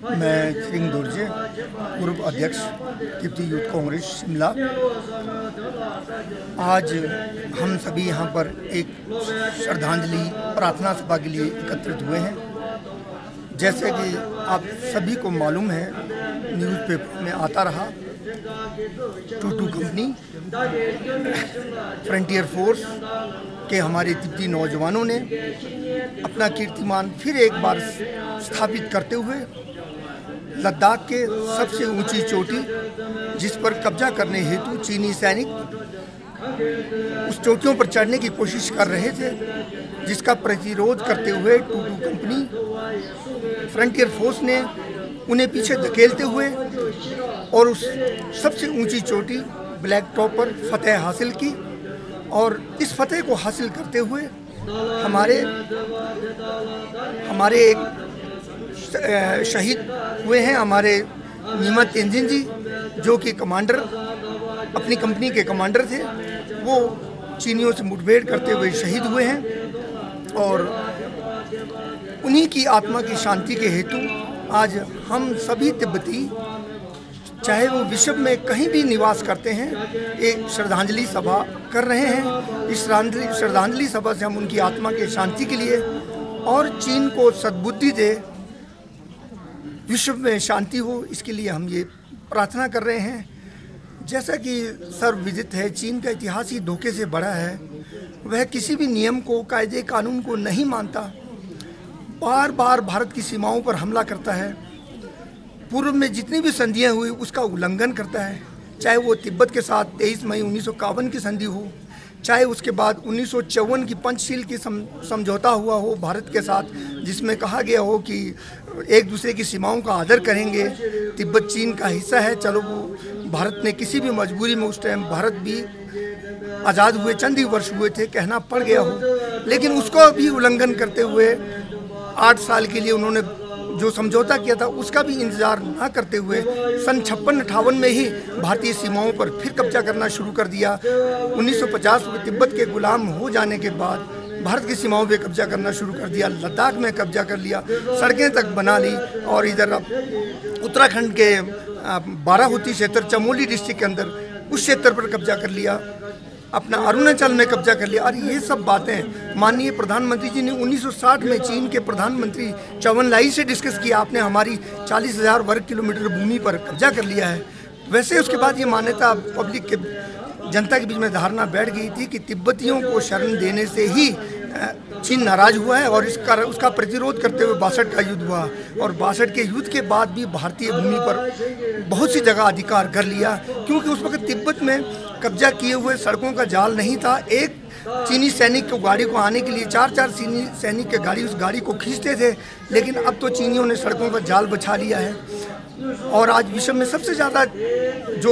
मैं सिंह दुर्जे, पूर्व अध्यक्ष तिब्बती यूथ कांग्रेस शिमला। आज हम सभी यहाँ पर एक श्रद्धांजलि प्रार्थना सभा के लिए एकत्रित हुए हैं। जैसे कि आप सभी को मालूम है, न्यूज़पेपर में आता रहा, टूटू कंपनी, फ्रंटियर फोर्स के हमारे तिब्बती नौजवानों ने अपना कीर्तिमान फिर एक बार स्थापित करते हुए लद्दाख के सबसे ऊंची चोटी, जिस पर कब्जा करने हेतु चीनी सैनिक उस चोटियों पर चढ़ने की कोशिश कर रहे थे, जिसका प्रतिरोध करते हुए टूटू कंपनी, फ्रंटियर फोर्स ने उन्हें पीछे धकेलते हुए और उस सबसे ऊंची चोटी ब्लैक टॉप पर फतेह हासिल की। और इस फतेह को हासिल करते हुए हमारे एक शहीद हुए हैं, हमारे नीमा तेंजिन जी, जो कि कमांडर, अपनी कंपनी के कमांडर थे। वो चीनियों से मुठभेड़ करते हुए शहीद हुए हैं और उन्हीं की आत्मा की शांति के हेतु आज हम सभी तिब्बती, चाहे वो विश्व में कहीं भी निवास करते हैं, एक श्रद्धांजलि सभा कर रहे हैं। इस श्रद्धांजलि सभा से हम उनकी आत्मा के शांति के लिए और चीन को सद्बुद्धि दे, विश्व में शांति हो, इसके लिए हम ये प्रार्थना कर रहे हैं। जैसा कि सर्वविदित है, चीन का इतिहास ही धोखे से बड़ा है। वह किसी भी नियम को, कायदे कानून को नहीं मानता, बार बार भारत की सीमाओं पर हमला करता है। पूर्व में जितनी भी संधियाँ हुई उसका उल्लंघन करता है, चाहे वो तिब्बत के साथ 23 मई 1951 की संधि हो, चाहे उसके बाद 1954 की पंचशील की समझौता हुआ हो भारत के साथ, जिसमें कहा गया हो कि एक दूसरे की सीमाओं का आदर करेंगे। तिब्बत चीन का हिस्सा है, चलो वो भारत ने किसी भी मजबूरी में, उस टाइम भारत भी आज़ाद हुए चंद ही वर्ष हुए थे, कहना पड़ गया हो, लेकिन उसको भी उल्लंघन करते हुए 8 साल के लिए उन्होंने जो समझौता किया था उसका भी इंतजार ना करते हुए सन 56-58 में ही भारतीय सीमाओं पर फिर कब्जा करना शुरू कर दिया। 1950 में तिब्बत के गुलाम हो जाने के बाद भारत की सीमाओं पे कब्जा करना शुरू कर दिया, लद्दाख में कब्जा कर लिया, सड़कें तक बना ली और इधर उत्तराखंड के बाराहुती क्षेत्र, चमोली डिस्ट्रिक्ट के अंदर उस क्षेत्र पर कब्जा कर लिया, अपना अरुणाचल में कब्जा कर लिया। और ये सब बातें माननीय प्रधानमंत्री जी ने 1960 में चीन के प्रधानमंत्री चौवन लाई से डिस्कस किया। आपने हमारी 40,000 वर्ग किलोमीटर भूमि पर कब्जा कर लिया है। वैसे उसके बाद ये मान्यता पब्लिक के, जनता के बीच में धारणा बैठ गई थी कि तिब्बतियों को शरण देने से ही चीन नाराज हुआ है और उसका प्रतिरोध करते हुए 62 का युद्ध हुआ। और 62 के युद्ध के बाद भी भारतीय भूमि पर बहुत सी जगह अधिकार कर लिया, क्योंकि उस वक्त तिब्बत में कब्जा किए हुए सड़कों का जाल नहीं था। एक चीनी सैनिक को गाड़ी को आने के लिए 4-4 चीनी सैनिक के गाड़ी उस गाड़ी को खींचते थे, लेकिन अब तो चीनियों ने सड़कों का जाल बिछा लिया है। और आज विश्व में सबसे ज़्यादा जो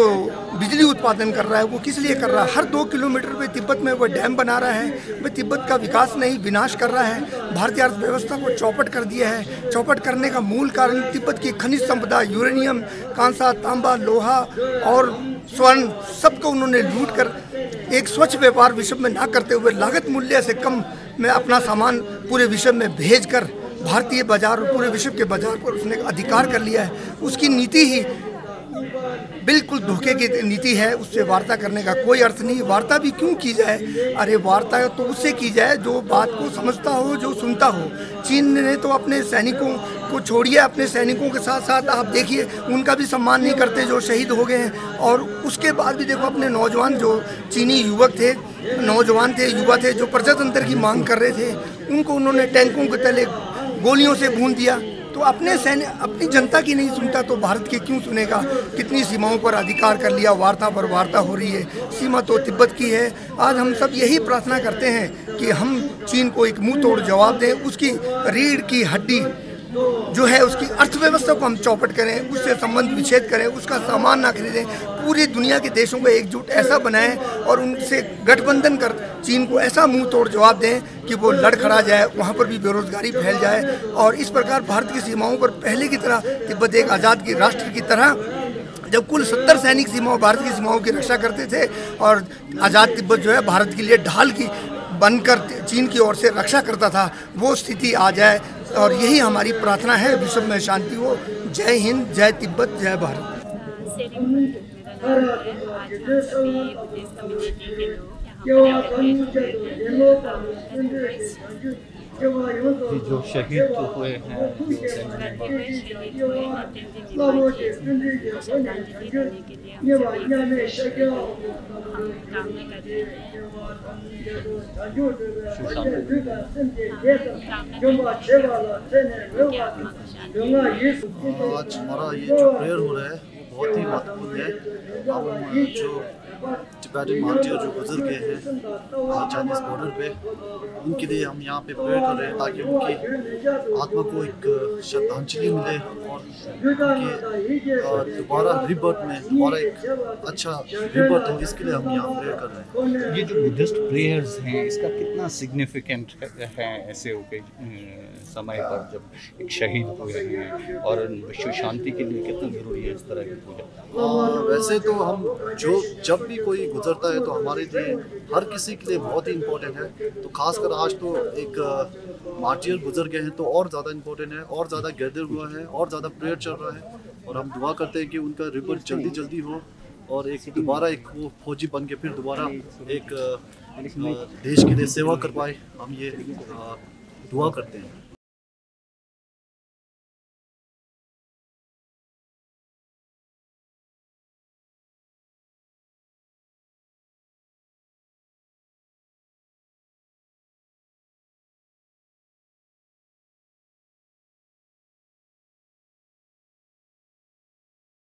बिजली उत्पादन कर रहा है वो किस लिए कर रहा है? हर 2 किलोमीटर पे तिब्बत में वो डैम बना रहा है। वह तिब्बत का विकास नहीं, विनाश कर रहा है। भारतीय अर्थव्यवस्था को चौपट कर दिया है। चौपट करने का मूल कारण तिब्बत की खनिज संपदा, यूरेनियम, कांसा, तांबा, लोहा और स्वर्ण, सबको उन्होंने लूट कर एक स्वच्छ व्यापार विश्व में ना करते हुए लागत मूल्य से कम में अपना सामान पूरे विश्व में भेज कर भारतीय बाजार और पूरे विश्व के बाजार पर उसने अधिकार कर लिया है। उसकी नीति ही बिल्कुल धोखे की नीति है। उससे वार्ता करने का कोई अर्थ नहीं। वार्ता भी क्यों की जाए? अरे वार्ता तो उससे की जाए जो बात को समझता हो, जो सुनता हो। चीन ने तो अपने सैनिकों को छोड़िए, अपने सैनिकों के साथ साथ आप देखिए उनका भी सम्मान नहीं करते जो शहीद हो गए हैं। और उसके बाद भी देखो अपने नौजवान जो चीनी युवक थे, नौजवान थे, युवा थे, जो प्रजातंत्र की मांग कर रहे थे, उनको उन्होंने टैंकों के तले गोलियों से भून दिया। तो अपनी जनता की नहीं सुनता तो भारत के क्यों सुनेगा? कितनी सीमाओं पर अधिकार कर लिया, वार्ता पर वार्ता हो रही है। सीमा तो तिब्बत की है। आज हम सब यही प्रार्थना करते हैं कि हम चीन को एक मुंह तोड़ जवाब दें, उसकी रीढ़ की हड्डी जो है उसकी अर्थव्यवस्था को हम चौपट करें, उससे संबंध विच्छेद करें, उसका सामान ना खरीदें, पूरी दुनिया के देशों को एकजुट ऐसा बनाएं और उनसे गठबंधन कर चीन को ऐसा मुंह तोड़ जवाब दें कि वो लड़ खड़ा जाए, वहाँ पर भी बेरोजगारी फैल जाए। और इस प्रकार भारत की सीमाओं पर पहले की तरह तिब्बत एक आज़ाद की राष्ट्र की तरह, जब कुल 70 सैनिक सीमाओं, भारत की सीमाओं की रक्षा करते थे और आज़ाद तिब्बत जो है भारत के लिए ढाल की बनकर चीन की ओर से रक्षा करता था, वो स्थिति आ जाए। और यही हमारी प्रार्थना है, विश्व में शांति हो। जय हिंद, जय तिब्बत, जय भारत। जी, जो शहीद हुए हैं, आज हमारा ये जो प्रेयर हो रहा है वो बहुत ही महत्वपूर्ण है। हम जो टिबेटन मार्टियर जो गुजर गए हैं चाइनीज़ बॉर्डर पे, उनके लिए हम यहाँ पे प्रेयर कर रहे हैं ताकि उनकी आत्मा को एक श्रद्धांजलि मिले और उनके दोबारा रिबर्थ में दोबारा एक अच्छा रिबर्थ हो, इसके लिए हम यहाँ प्रेयर कर रहे हैं। ये जो बुद्धिस्ट प्रेयर्स हैं, इसका कितना सिग्निफिकेंट है ऐसे समय पर जब एक शहीद हुए हैं, और विश्व शांति के लिए कितना ज़रूरी है इस तरह की पूजा? वैसे तो हम जब भी कोई गुजरता है तो हमारे लिए हर किसी के लिए बहुत ही इम्पोर्टेंट है। तो खासकर आज तो एक मार्टियर गुजर गए हैं तो और ज़्यादा इम्पोर्टेंट है, और ज़्यादा गैदर हुआ है, और ज़्यादा प्रेयर चल रहा है। और हम दुआ करते हैं कि उनका रिबर्थ जल्दी जल्दी हो और एक दोबारा एक वो फौजी बन के फिर दोबारा एक देश के लिए सेवा कर पाए। हम ये दुआ करते हैं।